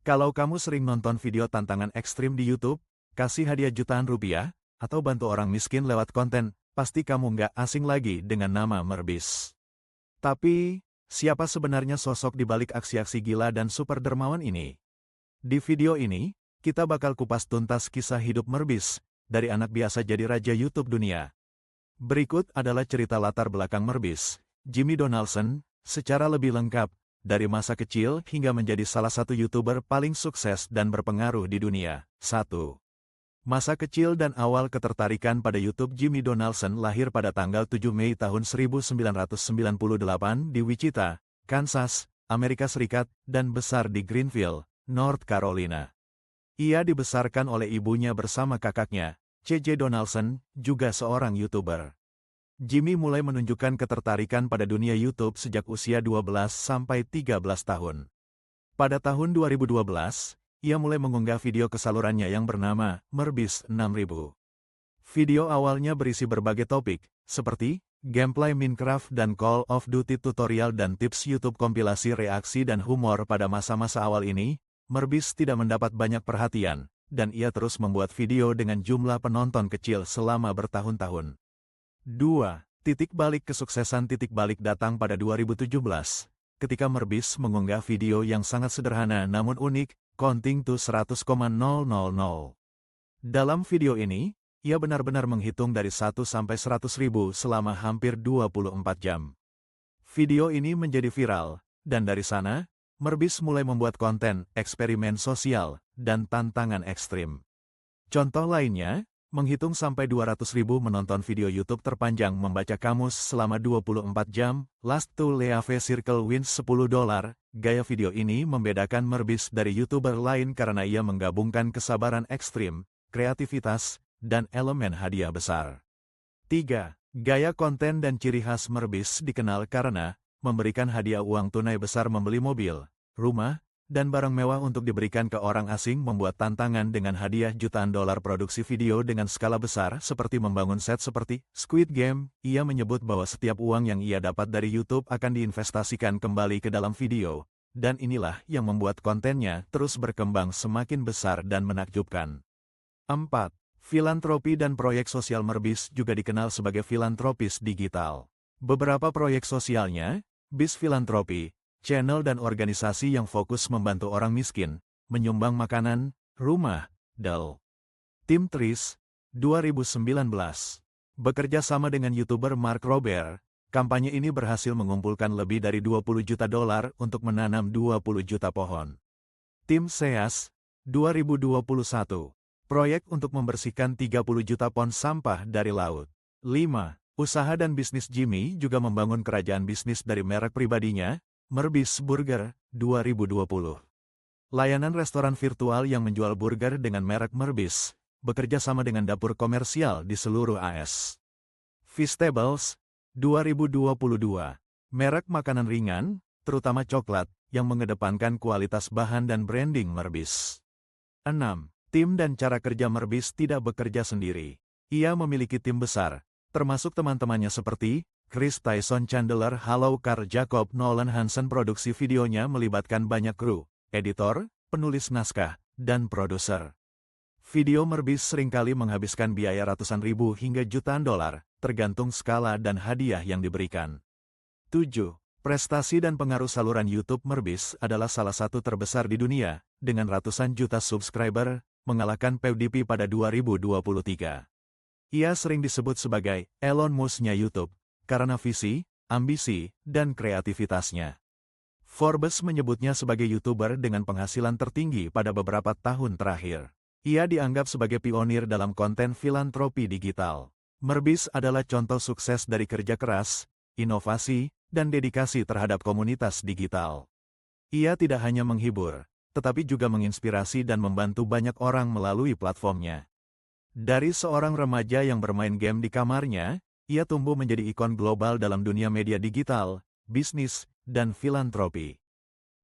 Kalau kamu sering nonton video tantangan ekstrim di YouTube, kasih hadiah jutaan rupiah, atau bantu orang miskin lewat konten, pasti kamu nggak asing lagi dengan nama Merbis. Tapi, siapa sebenarnya sosok di balik aksi-aksi gila dan super dermawan ini? Di video ini, kita bakal kupas tuntas kisah hidup Merbis, dari anak biasa jadi raja YouTube dunia. Berikut adalah cerita latar belakang Merbis, Jimmy Donaldson, secara lebih lengkap, dari masa kecil hingga menjadi salah satu YouTuber paling sukses dan berpengaruh di dunia. 1. Masa kecil dan awal ketertarikan pada YouTube. Jimmy Donaldson lahir pada tanggal 7 Mei tahun 1998 di Wichita, Kansas, Amerika Serikat, dan besar di Greenville, North Carolina. Ia dibesarkan oleh ibunya bersama kakaknya, C.J. Donaldson, juga seorang YouTuber. Jimmy mulai menunjukkan ketertarikan pada dunia YouTube sejak usia 12 sampai 13 tahun. Pada tahun 2012, ia mulai mengunggah video ke salurannya yang bernama Merbis 6000. Video awalnya berisi berbagai topik, seperti gameplay Minecraft dan Call of Duty, tutorial dan tips YouTube, kompilasi reaksi dan humor. Pada masa-masa awal ini, Merbis tidak mendapat banyak perhatian, dan ia terus membuat video dengan jumlah penonton kecil selama bertahun-tahun. 2. Titik balik kesuksesan. Titik balik datang pada 2017, ketika Merbis mengunggah video yang sangat sederhana namun unik, Counting to 100,000. Dalam video ini, ia benar-benar menghitung dari 1 sampai 100.000 selama hampir 24 jam. Video ini menjadi viral, dan dari sana, Merbis mulai membuat konten, eksperimen sosial, dan tantangan ekstrim. Contoh lainnya, menghitung sampai 200.000 menonton video YouTube terpanjang, membaca kamus selama 24 jam, Last to Leave Circle wins $10. Gaya video ini membedakan Merbis dari YouTuber lain karena ia menggabungkan kesabaran ekstrim, kreativitas, dan elemen hadiah besar. 3. Gaya konten dan ciri khas. Merbis dikenal karena memberikan hadiah uang tunai besar, membeli mobil, rumah, dan barang mewah untuk diberikan ke orang asing, membuat tantangan dengan hadiah jutaan dolar, produksi video dengan skala besar seperti membangun set seperti Squid Game. Ia menyebut bahwa setiap uang yang ia dapat dari YouTube akan diinvestasikan kembali ke dalam video, dan inilah yang membuat kontennya terus berkembang semakin besar dan menakjubkan. 4. Filantropi dan proyek sosial. Merbis juga dikenal sebagai filantropis digital. Beberapa proyek sosialnya, Bis Filantropi, channel dan organisasi yang fokus membantu orang miskin, menyumbang makanan, rumah, dan Tim Tris, 2019. Bekerja sama dengan YouTuber Mark Robert, kampanye ini berhasil mengumpulkan lebih dari $20 juta untuk menanam 20 juta pohon. Tim Seas, 2021. Proyek untuk membersihkan 30 juta ton sampah dari laut. 5. Usaha dan bisnis. Jimmy juga membangun kerajaan bisnis dari merek pribadinya, Merbis Burger, 2020. Layanan restoran virtual yang menjual burger dengan merek Merbis, bekerja sama dengan dapur komersial di seluruh AS. Feastables, 2022. Merek makanan ringan, terutama coklat, yang mengedepankan kualitas bahan dan branding Merbis. 6. Tim dan cara kerja. Merbis tidak bekerja sendiri. Ia memiliki tim besar, termasuk teman-temannya seperti Chris Tyson Chandler, Halo Carl Jacob Nolan Hansen. Produksi videonya melibatkan banyak kru, editor, penulis naskah, dan produser. Video Merbis seringkali menghabiskan biaya ratusan ribu hingga jutaan dolar, tergantung skala dan hadiah yang diberikan. 7. Prestasi dan pengaruh. Saluran YouTube Merbis adalah salah satu terbesar di dunia, dengan ratusan juta subscriber, mengalahkan PewDiePie pada 2023. Ia sering disebut sebagai Elon Musk-nya YouTube, karena visi, ambisi, dan kreativitasnya. Forbes menyebutnya sebagai YouTuber dengan penghasilan tertinggi pada beberapa tahun terakhir. Ia dianggap sebagai pionir dalam konten filantropi digital. Merbis adalah contoh sukses dari kerja keras, inovasi, dan dedikasi terhadap komunitas digital. Ia tidak hanya menghibur, tetapi juga menginspirasi dan membantu banyak orang melalui platformnya. Dari seorang remaja yang bermain game di kamarnya, ia tumbuh menjadi ikon global dalam dunia media digital, bisnis, dan filantropi.